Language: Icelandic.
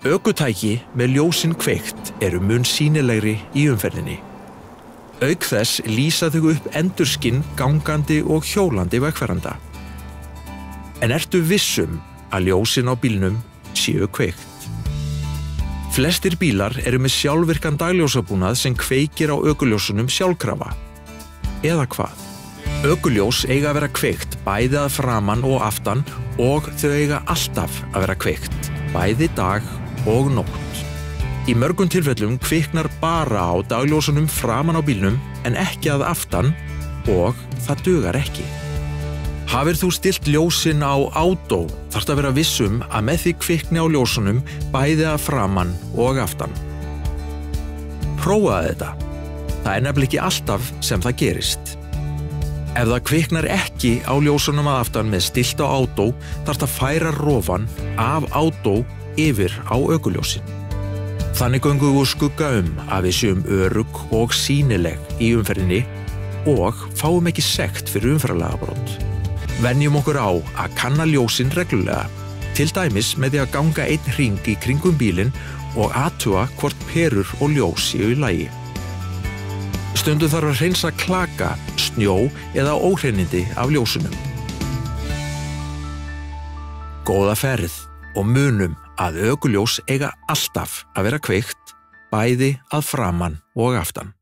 Ökutæki með ljósin kveikt eru mun sýnilegri í umferðinni. Auk þess lýsa þau upp endurskinn gangandi og hjólandi vegfarenda. En ertu vissum að ljósin á bílnum séu kveikt? Flestir bílar eru með sjálfvirkan dagljósabúnað sem kveikir á ökuljósunum sjálfkrafa. Eða hvað? Ökuljós eiga að vera kveikt bæði að framan og aftan og þau eiga alltaf að vera kveikt, bæði dag og nótt. Í mörgum tilfellum kviknar bara á dagljósunum framan á bílnum en ekki að aftan og það dugar ekki. Hafir þú stillt ljósin á átó þarftu að vera vissum að með því kvikni á ljósunum bæði að framan og aftan. Prófaðu þetta. Það er nefnilega ekki alltaf sem það gerist. Ef það kviknar ekki á ljósunum að aftan með stillt á átó þarftu að færa rofan af átó yfir á ökuljósin. Þannig göngum við úr skugga að við séum örugg og sýnileg í umferðinni og fáum ekki sekt fyrir umferðarlagabrot. Venjum okkur á að kanna ljósin reglulega, til dæmis með því að ganga einn hring í kringum bílinn og athuga hvort perur og ljós séu í lagi. Stundum þarf að hreinsa klaka, snjó eða óhreinindi af ljósunum. Góða ferð og munum að ökuljós eiga alltaf að vera kveikt, bæði að framan og aftan.